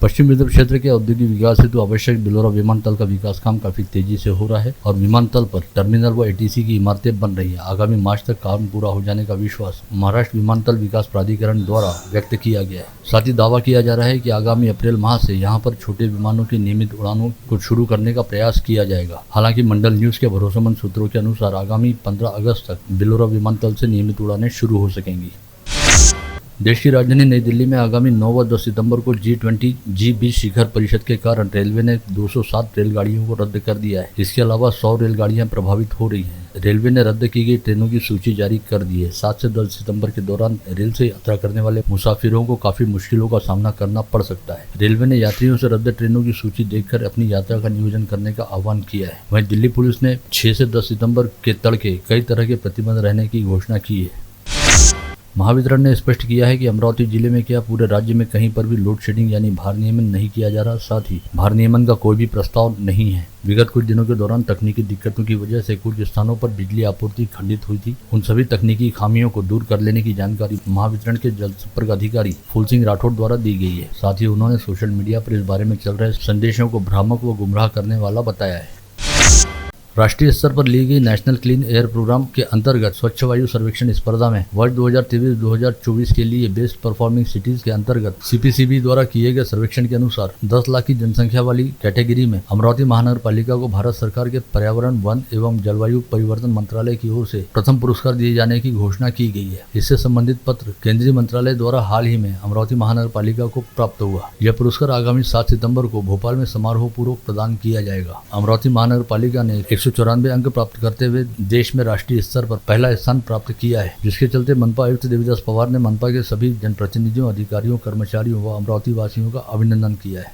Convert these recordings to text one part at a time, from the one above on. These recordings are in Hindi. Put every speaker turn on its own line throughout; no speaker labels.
पश्चिम विदर्भ क्षेत्र के औद्योगिक विकास हेतु आवश्यक बिलोरा विमानतल का विकास काम काफी तेजी से हो रहा है और विमानतल पर टर्मिनल व एटीसी की इमारतें बन रही है। आगामी मार्च तक काम पूरा हो जाने का विश्वास महाराष्ट्र विमानतल विकास प्राधिकरण द्वारा व्यक्त किया गया है। साथ ही दावा किया जा रहा है कि आगामी अप्रैल माह से यहां पर छोटे विमानों की नियमित उड़ानों को शुरू करने का प्रयास किया जाएगा। हालांकि मंडल न्यूज के भरोसेमंद सूत्रों के अनुसार आगामी 15 अगस्त तक बिलोरा विमानतल से नियमित उड़ानें शुरू हो सकेंगी। देश की राजधानी नई दिल्ली में आगामी 9 व 10 सितंबर को G20 G20 शिखर परिषद के कारण रेलवे ने 207 रेलगाड़ियों को रद्द कर दिया है। इसके अलावा 100 रेलगाड़ियां प्रभावित हो रही हैं। रेलवे ने रद्द की गई ट्रेनों की सूची जारी कर दी है। 7 से 10 सितंबर के दौरान रेल से यात्रा करने वाले मुसाफिरों को काफी मुश्किलों का सामना करना पड़ सकता है। रेलवे ने यात्रियों से रद्द ट्रेनों की सूची देखकर अपनी यात्रा का नियोजन करने का आह्वान किया है। वहीं दिल्ली पुलिस ने 6 से 10 सितंबर के तड़के कई तरह के प्रतिबंध रहने की घोषणा की है। महावितरण ने स्पष्ट किया है कि अमरावती जिले में क्या पूरे राज्य में कहीं पर भी लोड शेडिंग यानी भार नियमन नहीं किया जा रहा। साथ ही भार नियमन का कोई भी प्रस्ताव नहीं है। विगत कुछ दिनों के दौरान तकनीकी दिक्कतों की वजह से कुछ स्थानों पर बिजली आपूर्ति खंडित हुई थी। उन सभी तकनीकी खामियों को दूर कर लेने की जानकारी महावितरण के जल संपर्क अधिकारी फूल सिंह राठौड़ द्वारा दी गई है। साथ ही उन्होंने सोशल मीडिया पर इस बारे में चल रहे संदेशों को भ्रामक व गुमराह करने वाला बताया है। राष्ट्रीय स्तर पर ली गई नेशनल क्लीन एयर प्रोग्राम के अंतर्गत स्वच्छ वायु सर्वेक्षण स्पर्धा में वर्ष 2023-2024 के लिए बेस्ट परफॉर्मिंग सिटीज के अंतर्गत CPCB द्वारा किए गए सर्वेक्षण के अनुसार 10 लाख की जनसंख्या वाली कैटेगरी में अमरावती महानगर पालिका को भारत सरकार के पर्यावरण, वन एवं जलवायु परिवर्तन मंत्रालय की ओर से प्रथम पुरस्कार दिए जाने की घोषणा की गई है। इससे संबंधित पत्र केंद्रीय मंत्रालय द्वारा हाल ही में अमरावती महानगर पालिका को प्राप्त हुआ। यह पुरस्कार आगामी 7 सितम्बर को भोपाल में समारोह पूर्वक प्रदान किया जाएगा। अमरावती महानगर पालिका ने 194 अंक प्राप्त करते हुए देश में राष्ट्रीय स्तर पर पहला स्थान प्राप्त किया है, जिसके चलते मनपा आयुक्त देवीदास पवार ने मनपा के सभी जनप्रतिनिधियों, अधिकारियों, कर्मचारियों व अमरावती वासियों का अभिनंदन किया है।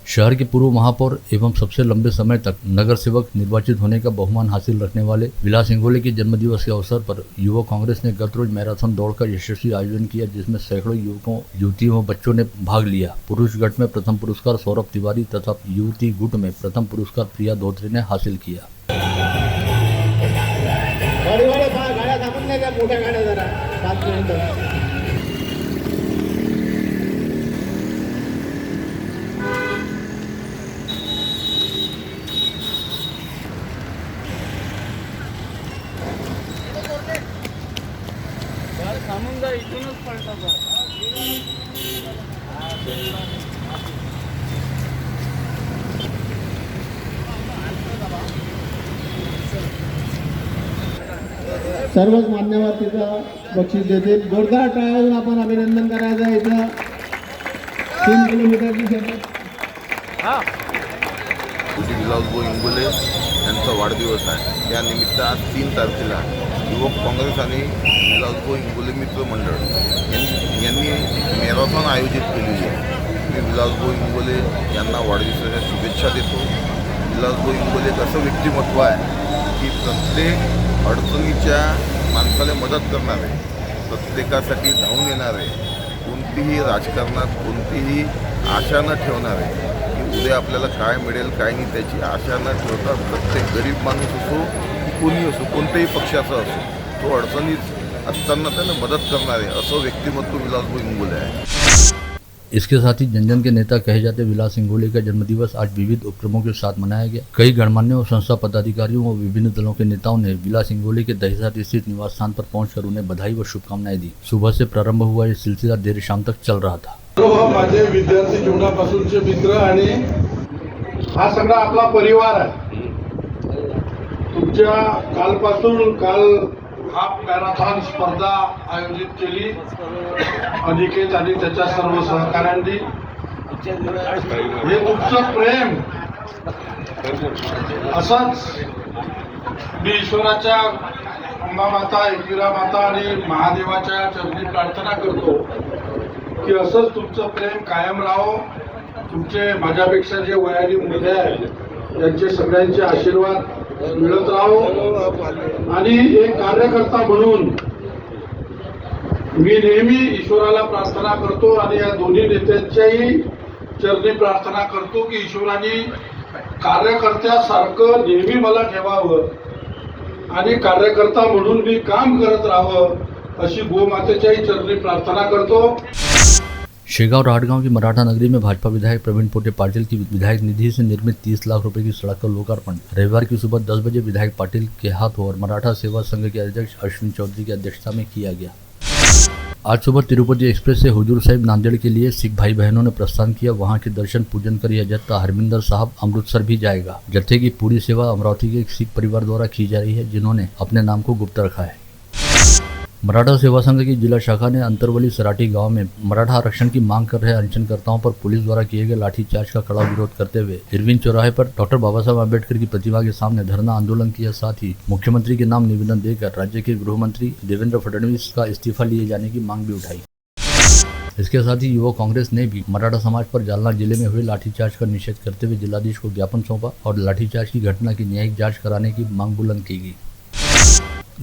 शहर के पूर्व महापौर एवं सबसे लंबे समय तक नगर सेवक निर्वाचित होने का बहुमान हासिल रखने वाले विलास इंगोले के जन्मदिवस के अवसर पर युवा कांग्रेस ने गत रोज मैराथन दौड़ का यशस्वी आयोजन किया, जिसमें सैकड़ों युवकों, युवतियों व बच्चों ने भाग लिया। पुरुष गट में प्रथम पुरस्कार सौरभ तिवारी तथा युवती गुट में प्रथम पुरस्कार प्रिया धोत्रे ने हासिल किया।
इथूनच पळतात।
सर्वच मान्यवर तिथं बक्षीस देतील। जोरदार टाळ्या आपण अभिनंदन करायचं इथं 3 किलोमीटरची शर्यत।
विलासभाऊ इंगोले यांचा वाढदिवस आहे। या निमित्त आज 3 तारखेला युवक काँग्रेस आणि विलासभाऊ इंगोले मित्र मंडळ यांनी मॅरेथॉन आयोजित केलेली आहे। मी विलासभाऊ इंगोले यांना वाढदिवसाच्या शुभेच्छा देतो। विलासभाऊ इंगोले एक असं व्यक्तिमत्व आहे की प्रत्येक अडचणीच्या माणसाला मदत करणारे, प्रत्येकासाठी धावून येणारे, कोणतीही राजकारणात कोणतीही आशा न ठेवणारे की उद्या आपल्याला काय मिळेल काय नाही त्याची आशा न ठेवता प्रत्येक गरीब माणूस असो कोणी असो, कोणत्याही पक्षाचा असो, तो अडचणीत असताना त्यांना मदत करणारे असं व्यक्तिमत्व विलासभाऊ इंगोले आहे।
इसके साथ ही जनजन के नेता कहे जाते विलास इंगोले का जन्मदिवस आज विविध उपक्रमों के साथ मनाया गया। कई गणमान्य और संस्था पदाधिकारियों व विभिन्न दलों के नेताओं ने विलास इंगोले के दहिसर स्थित निवास स्थान पर पहुंचकर उन्हें बधाई व शुभकामनाएं दी। सुबह से प्रारंभ हुआ ये सिलसिला देर शाम तक चल रहा था।
माझे विद्यार्थी जीवनापासूनचे मित्र आणि हा सगळा आपला परिवार आहे। तुमच्या काल हाफ मॅरेथॉन स्पर्धा आयोजित केली अनिकेत आणि त्याच्या सर्व सहकाऱ्यांनी। हे तुमचं प्रेम असंच मी ईश्वराच्या अंबा माता, एकविरा माता आणि महादेवाच्या चरणी प्रार्थना करतो की असंच तुमचं प्रेम कायम राहो। तुमचे माझ्यापेक्षा जे वयाने मोठे आहेत यांचे सगळ्यांचे आशीर्वाद मिळत राहो। आणि एक कार्यकर्ता म्हणून मी नेहमी ईश्वराला प्रार्थना करतो आणि या दोन्ही नेत्यांच्याही चरणी प्रार्थना करतो की ईश्वराने कार्यकर्त्यासारखं नेहमी मला ठेवावं आणि कार्यकर्ता म्हणून मी काम करत राहावं अशी गोमातेच्याही चरणी प्रार्थना करतो।
शेगांव राहटगांव की मराठा नगरी में भाजपा विधायक प्रवीण पोटे पाटिल की विधायक निधि से निर्मित 30 लाख रुपए की सड़क का लोकार्पण रविवार की सुबह 10 बजे विधायक पाटिल के हाथों और मराठा सेवा संघ के अध्यक्ष अश्विन चौधरी की अध्यक्षता में किया गया। आज सुबह तिरुपति एक्सप्रेस से हुजूर साहिब नांदेड़ के लिए सिख भाई बहनों ने प्रस्थान किया। वहां के दर्शन पूजन कर यह जत्था हरमिंदर साहब अमृतसर भी जाएगा। जत्थे की पूरी सेवा अमरावती के एक सिख परिवार द्वारा की जा रही है, जिन्होंने अपने नाम को गुप्त रखा है। मराठा सेवा संघ की जिला शाखा ने अंतरवली सराठी गांव में मराठा आरक्षण की मांग कर रहे अनशनकर्ताओं पर पुलिस द्वारा किए गए लाठीचार्ज का कड़ा विरोध करते हुए इरविन चौराहे पर डॉक्टर बाबा साहब अम्बेडकर की प्रतिमा के सामने धरना आंदोलन किया। साथ ही मुख्यमंत्री के नाम निवेदन देकर राज्य के गृह मंत्री देवेंद्र फडणवीस का इस्तीफा लिए जाने की मांग भी उठाई। इसके साथ ही युवा कांग्रेस ने भी मराठा समाज पर जालना जिले में हुए लाठीचार्ज का निषेध करते हुए जिलाधीश को ज्ञापन सौंपा और लाठीचार्ज की घटना की न्यायिक जांच कराने की मांग बुलंद की गई।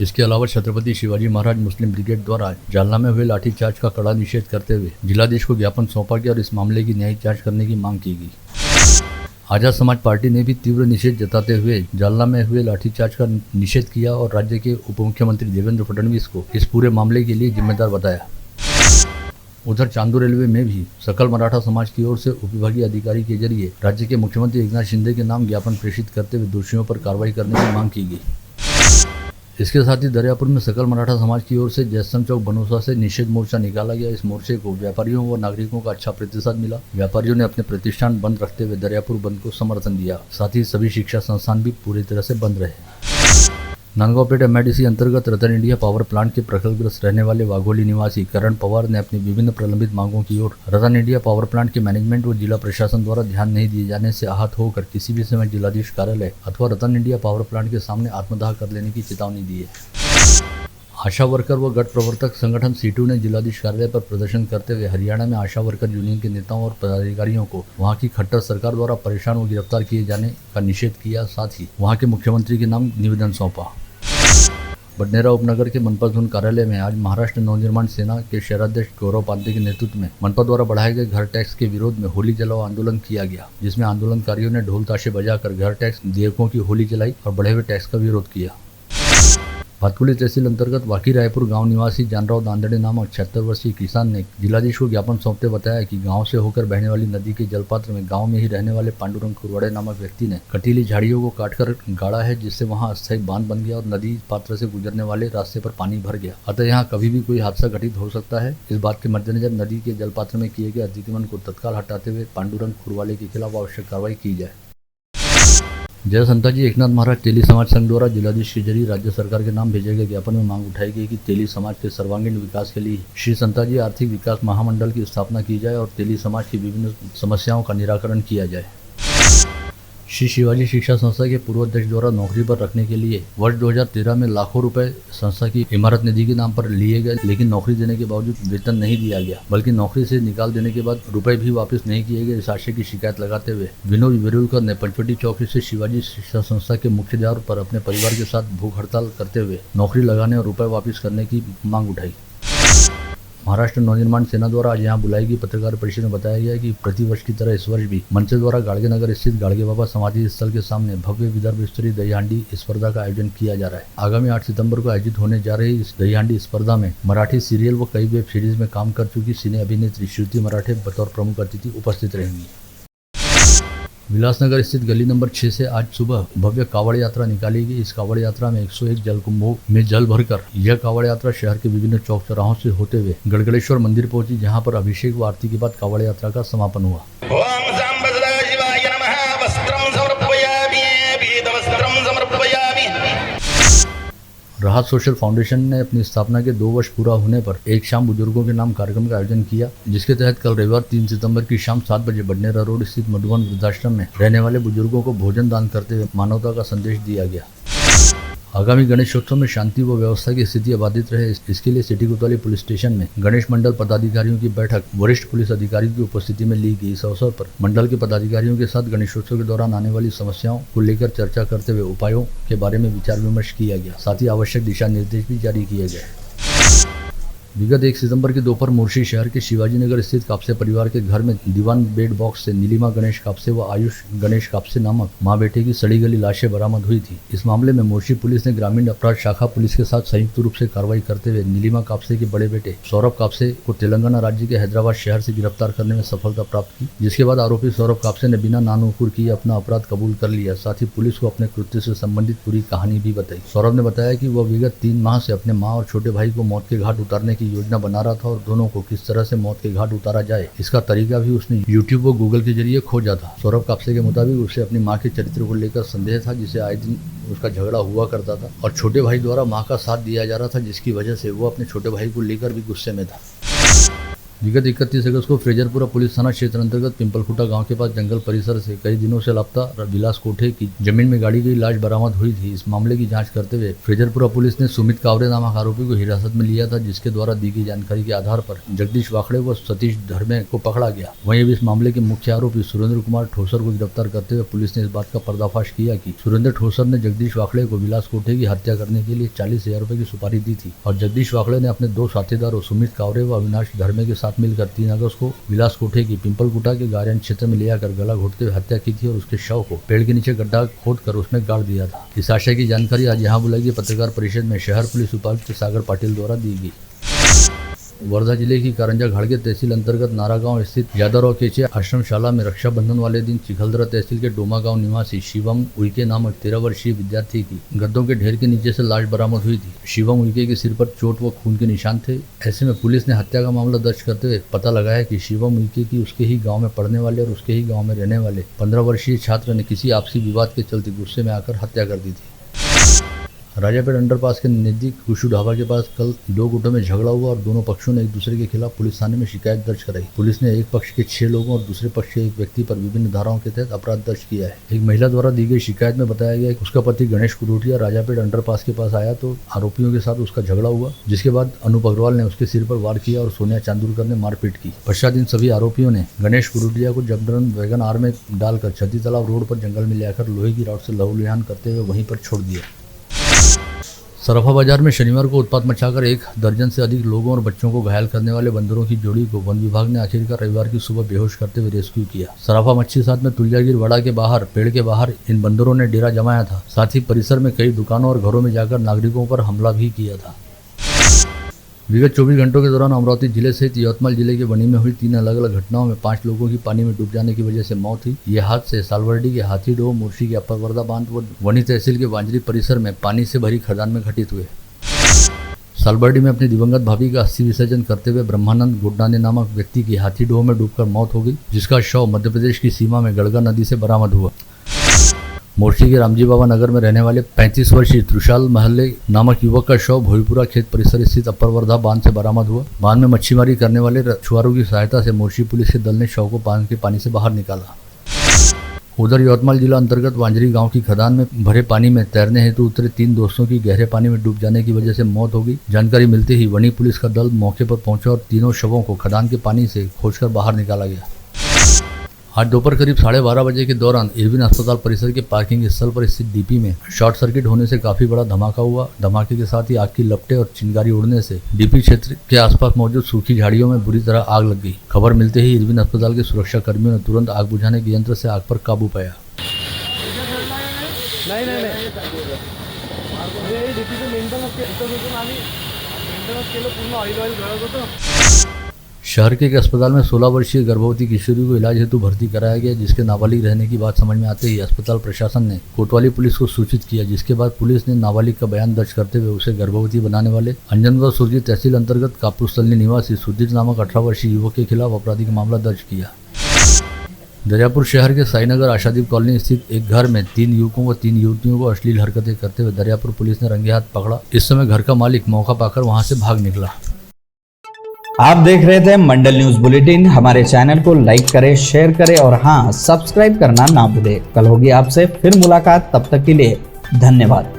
इसके अलावा छत्रपति शिवाजी महाराज मुस्लिम ब्रिगेड द्वारा जालना में हुए लाठीचार्ज का कड़ा निषेध करते हुए जिलाधीश को ज्ञापन सौंपा गया और इस मामले की न्यायिक जांच करने की मांग की गई। आजाद समाज पार्टी ने भी तीव्र निषेध जताते हुए जालना में हुए लाठीचार्ज का निषेध किया और राज्य के उप मुख्यमंत्री देवेंद्र फडणवीस को इस पूरे मामले के लिए जिम्मेदार बताया। उधर चांदू रेलवे में भी सकल मराठा समाज की ओर से उपविभागीय अधिकारी के जरिए राज्य के मुख्यमंत्री एकनाथ शिंदे के नाम ज्ञापन प्रेषित करते हुए दोषियों पर कार्रवाई करने की मांग की गई। इसके साथ ही दरियापुर में सकल मराठा समाज की ओर से जयस्तंभ चौक बनोसा से निषेध मोर्चा निकाला गया। इस मोर्चे को व्यापारियों व नागरिकों का अच्छा प्रतिसाद मिला। व्यापारियों ने अपने प्रतिष्ठान बंद रखते हुए दरियापुर बंद को समर्थन दिया। साथ ही सभी शिक्षा संस्थान भी पूरी तरह से बंद रहे। नंदगांवपेट एमआईडीसी अंतर्गत रतन इंडिया पावर प्लांट के प्रखरग्रस्त रहने वाले वाघोली निवासी करण पवार ने अपनी विभिन्न प्रलंबित मांगों की ओर रतन इंडिया पावर प्लांट के मैनेजमेंट व जिला प्रशासन द्वारा ध्यान नहीं दिए जाने से आहत होकर किसी भी समय जिलाधीश कार्यालय अथवा रतन इंडिया पावर प्लांट के सामने आत्मदाह कर लेने की चेतावनी दी है। आशा वर्कर व गठ प्रवर्तक संगठन सीटू ने जिलाधीश कार्यालय पर प्रदर्शन करते हुए हरियाणा में आशा वर्कर यूनियन के नेताओं और पदाधिकारियों को वहां की खट्टर सरकार द्वारा परेशान व गिरफ्तार किए जाने का निषेध किया। साथ ही वहां के मुख्यमंत्री के नाम निवेदन सौंपा। बडनेरा उपनगर के मनपा जोन कार्यालय में आज महाराष्ट्र नवनिर्माण सेना के शहराध्यक्ष गौरव पांडे के नेतृत्व में मनपा द्वारा बढ़ाए गए घर टैक्स के विरोध में होली जलाओ आंदोलन किया गया, जिसमें आंदोलनकारियों ने ढोल ताशे बजाकर घर टैक्स देयकों की होली जलाई और बढ़े हुए टैक्स का विरोध किया। भातकुली तहसील अंतर्गत वाकी रायपुर गांव निवासी जानराव दांदड़े नामक 76 वर्षीय किसान ने जिलाधीश को ज्ञापन सौंपते बताया कि गांव से होकर बहने वाली नदी के जलपात्र में गांव में ही रहने वाले पांडुरंग कुरवाड़े नामक व्यक्ति ने कटीली झाड़ियों को काटकर गाड़ा है, जिससे वहां अस्थायी बांध बन गया और नदी पात्र से गुजरने वाले रास्ते पर पानी भर गया। अतः यहाँ कभी भी कोई हादसा घटित हो सकता है। इस बात के मद्देनजर नदी के जलपात्र में किए गए अतिक्रमण को तत्काल हटाते हुए पांडुरंग कुरवाड़े के खिलाफ आवश्यक कार्रवाई की जाए। जय संताजी एकनाथ महाराज तेली समाज संघ द्वारा जिलाधीश के जरिए राज्य सरकार के नाम भेजे गए ज्ञापन में मांग उठाई गई कि तेली समाज के सर्वांगीण विकास के लिए श्री संताजी आर्थिक विकास महामंडल की स्थापना की जाए और तेली समाज की विभिन्न समस्याओं का निराकरण किया जाए। श्री शिवाजी शिक्षा संस्था के पूर्व अध्यक्ष द्वारा नौकरी पर रखने के लिए वर्ष 2013 में लाखों रुपए संस्था की इमारत निधि के नाम पर लिए गए, लेकिन नौकरी देने के बावजूद वेतन नहीं दिया गया, बल्कि नौकरी से निकाल देने के बाद रुपए भी वापस नहीं किए गए। इस आशय की शिकायत लगाते हुए विनोद विरुलकर ने पंचवटी चौकी से शिवाजी शिक्षा संस्था के मुख्य द्वार पर अपने परिवार के साथ भूख हड़ताल करते हुए नौकरी लगाने और रुपए वापस करने की मांग उठाई। महाराष्ट्र नवनिर्माण सेना द्वारा आज यहाँ बुलाई गई पत्रकार परिषद में बताया गया कि प्रतिवर्ष की तरह इस वर्ष भी मंच द्वारा गाड़गे नगर स्थित गाड़गे बाबा समाधि स्थल के सामने भव्य विदर्भ स्तरीय दही हांडी स्पर्धा का आयोजन किया जा रहा है। आगामी 8 सितंबर को आयोजित होने जा रही इस दही हांडी स्पर्धा में मराठी सीरियल व कई वेब सीरीज में काम कर चुकी सिने अभिनेत्री श्रुति मराठे बतौर प्रमुख अतिथि उपस्थित रहेंगी। विलासनगर स्थित गली नंबर 6 से आज सुबह भव्य कावड़ यात्रा निकाली गई। इस कावड़ यात्रा में 101 जलकुंभों में जल भरकर यह कावड़ यात्रा शहर के विभिन्न चौक चौराहों से होते हुए गड़गड़ेश्वर मंदिर पहुंची, जहां पर अभिषेक व आरती के बाद कावड़ यात्रा का समापन हुआ। राहत सोशल फाउंडेशन ने अपनी स्थापना के 2 वर्ष पूरा होने पर एक शाम बुजुर्गों के नाम कार्यक्रम का आयोजन किया, जिसके तहत कल रविवार 3 सितंबर की शाम 7 बजे बडनेरा रोड स्थित मधुबन वृद्धाश्रम में रहने वाले बुजुर्गों को भोजन दान करते हुए मानवता का संदेश दिया गया। आगामी गणेशोत्सव में शांति व व्यवस्था की स्थिति अबाधित रहे, इसके लिए सिटी कोतवाली पुलिस स्टेशन में गणेश मंडल पदाधिकारियों की बैठक वरिष्ठ पुलिस अधिकारियों की उपस्थिति में ली गई। इस अवसर पर मंडल के पदाधिकारियों के साथ गणेशोत्सव के दौरान आने वाली समस्याओं को लेकर चर्चा करते हुए उपायों के बारे में विचार विमर्श किया गया। साथ ही आवश्यक दिशा निर्देश भी जारी किए गए। विगत 1 सितंबर की दोपहर मुर्शी शहर के शिवाजी नगर स्थित कापसे परिवार के घर में दीवान बेड बॉक्स से नीलिमा गणेश कापसे व आयुष गणेश कापसे नामक मां बेटे की सड़ी गली लाशें बरामद हुई थी। इस मामले में मुर्शी पुलिस ने ग्रामीण अपराध शाखा पुलिस के साथ संयुक्त रूप से कार्रवाई करते हुए नीलिमा कापसे के बड़े बेटे सौरभ कापसे को तेलंगाना राज्य के हैदराबाद शहर से गिरफ्तार करने में सफलता प्राप्त की, जिसके बाद आरोपी सौरभ कापसे ने बिना नानुकुर किए अपना अपराध कबूल कर लिया। साथ ही पुलिस को अपने कृत्य से संबंधित पूरी कहानी भी बताई। सौरभ ने बताया कि वह विगत 3 माह से अपने मां और छोटे भाई को मौत के घाट उतारने की योजना बना रहा था और दोनों को किस तरह से मौत के घाट उतारा जाए इसका तरीका भी उसने यूट्यूब व गूगल के जरिए खोजा था। सौरभ कापसे के मुताबिक उसे अपनी मां के चरित्र को लेकर संदेह था, जिसे आए दिन उसका झगड़ा हुआ करता था और छोटे भाई द्वारा मां का साथ दिया जा रहा था, जिसकी वजह से वो अपने छोटे भाई को लेकर भी गुस्से में था। विगत 31 अगस्त को फ्रेजरपुरा पुलिस थाना क्षेत्र अंतर्गत पिंपलखुटा गांव के पास जंगल परिसर से कई दिनों से लापता विलास कोठे की जमीन में गाड़ी गई लाश बरामद हुई थी। इस मामले की जांच करते हुए फ्रेजरपुरा पुलिस ने सुमित कावरे नामक आरोपी को हिरासत में लिया था, जिसके द्वारा दी गई जानकारी के आधार पर जगदीश वाखड़े व सतीश धर्मे को पकड़ा गया। वहीं अब इस मामले के मुख्य आरोपी सुरेंद्र कुमार ठोसर को गिरफ्तार करते हुए पुलिस ने इस बात का पर्दाफाश किया कि सुरेंद्र ठोसर ने जगदीश वाखड़े को विलास कोठे की हत्या करने के लिए 40,000 रुपए की सुपारी दी थी और जगदीश वाखड़े ने अपने 2 साथीदारों सुमित कावरे व अविनाश धर्मे के साथ मिलकर 3 अगस्त को विलास कोठे की पिंपलकुटा के गार्डन क्षेत्र में ले आकर गला घोटते हुए हत्या की थी और उसके शव को पेड़ के नीचे गड्ढा खोदकर उसमें गाड़ दिया था। इस आशय की जानकारी आज यहाँ बुलाई गई पत्रकार परिषद में शहर पुलिस उपायुक्त सागर पाटिल द्वारा दी गई। वर्धा जिले की कारंजा घाड़गे तहसील अंतर्गत नारागांव स्थित यादवराव केचे आश्रमशाला में रक्षाबंधन वाले दिन चिखलदरा तहसील के डोमा गांव निवासी शिवम उइके नामक 13 वर्षीय विद्यार्थी की गद्दों के ढेर के नीचे से लाश बरामद हुई थी। शिवम उइके के सिर पर चोट व खून के निशान थे। ऐसे में पुलिस ने हत्या का मामला दर्ज करते हुए पता लगाया कि शिवम उइके की उसके ही गाँव में पढ़ने वाले और उसके ही गाँव में रहने वाले 15 वर्षीय छात्र ने किसी आपसी विवाद के चलते गुस्से में आकर हत्या कर दी थी। राजापेट अंडरपास के नजदीक कुशु ढाबा के पास कल 2 गुटों में झगड़ा हुआ और दोनों पक्षों ने एक दूसरे के खिलाफ पुलिस थाने में शिकायत दर्ज कराई। पुलिस ने एक पक्ष के 6 लोगों और दूसरे पक्ष के एक व्यक्ति पर विभिन्न धाराओं के तहत अपराध दर्ज किया है। एक महिला द्वारा दी गई शिकायत में बताया गया कि उसका पति गणेश कुरूटिया राजापेट अंडरपास के पास आया तो आरोपियों के साथ उसका झगड़ा हुआ, जिसके बाद अनूप अग्रवाल ने उसके सिर पर वार किया और सोनिया चांदुरकर ने मारपीट की। पश्चात इन सभी आरोपियों ने गणेश कुरूटिया को जबरन वैगन आर में डालकर छती तालाब रोड पर जंगल में ले आकर लोहे की रॉड से लहूलुहान करते हुए वहीं पर छोड़ दिया। सराफा बाजार में शनिवार को उत्पात मचाकर 1 दर्जन से अधिक लोगों और बच्चों को घायल करने वाले बंदरों की जोड़ी को वन विभाग ने आखिरकार रविवार की सुबह बेहोश करते हुए रेस्क्यू किया। सराफा मच्छी साथ में तुलजागिर वड़ा के बाहर पेड़ के बाहर इन बंदरों ने डेरा जमाया था। साथ ही परिसर में कई दुकानों और घरों में जाकर नागरिकों पर हमला भी किया था। विगत 24 घंटों के दौरान अमरावती जिले सहित यवतमाल जिले के वनी में हुई 3 अलग-अलग घटनाओं में 5 लोगों की पानी में डूब जाने की वजह से मौत हुई। ये हादसे सालवर्डी के हाथीडोह, मुर्शी के अपर वर्धा बांध व वनी तहसील के वांजरी परिसर में पानी से भरी खदान में घटित हुए। सालबर्डी में अपनी दिवंगत भाभी का अस्थि विसर्जन करते हुए ब्रह्मानंद गुड्डाने नामक व्यक्ति की हाथीडोह में डूबकर मौत हो गई, जिसका शव मध्य प्रदेश की सीमा में गड़गा नदी से बरामद हुआ। मोर्शी के रामजी बाबा नगर में रहने वाले 35 वर्षीय त्रिशाल महल्ले नामक युवक का शव भोईपुरा खेत परिसर स्थित अपर वर्धा बांध से बरामद हुआ। बांध में मच्छीमारी करने वाले मछुआरों की सहायता से मोर्शी पुलिस के दल ने शव को बांध के पानी से बाहर निकाला। उधर यवतमाल जिला अंतर्गत वांजरी गांव की खदान में भरे पानी में तैरने हेतु उतरे 3 दोस्तों की गहरे पानी में डूब जाने की वजह से मौत हो गई। जानकारी मिलते ही वनी पुलिस का दल मौके पर पहुंचा और तीनों शवों को खदान के पानी से खोजकर बाहर निकाला गया। आज दोपहर करीब 12:30 बजे के दौरान इरविन अस्पताल परिसर के पार्किंग स्थल पर स्थित डीपी में शॉर्ट सर्किट होने से काफी बड़ा धमाका हुआ। धमाके के साथ ही आग की लपटें और चिंगारी उड़ने से डीपी क्षेत्र के आसपास मौजूद सूखी झाड़ियों में बुरी तरह आग लग गई। खबर मिलते ही इरविन अस्पताल के सुरक्षा कर्मियों ने तुरंत आग बुझाने के यंत्र से आग पर काबू पाया। शहर के एक अस्पताल में 16 वर्षीय गर्भवती किशोरी को इलाज हेतु भर्ती कराया गया, जिसके नाबालिग रहने की बात समझ में आते ही अस्पताल प्रशासन ने कोतवाली पुलिस को सूचित किया, जिसके बाद पुलिस ने नाबालिग का बयान दर्ज करते हुए उसे गर्भवती बनाने वाले अंजनगढ़ सुरजी तहसील अंतर्गत कापुरसलनी निवासी सुधीर नामक 18 वर्षीय युवक के खिलाफ आपराधिक मामला दर्ज किया। दरियापुर शहर के साईनगर आशादीप कॉलोनी स्थित एक घर में 3 युवकों व 3 युवतियों को अश्लील हरकतें करते हुए दरियापुर पुलिस ने रंगे हाथ पकड़ा। इस समय घर का मालिक मौका पाकर वहां से भाग निकला।
आप देख रहे थे मंडल न्यूज बुलेटिन। हमारे चैनल को लाइक करें, शेयर करें और हाँ, सब्सक्राइब करना ना भूलें। कल होगी आपसे फिर मुलाकात, तब तक के लिए धन्यवाद।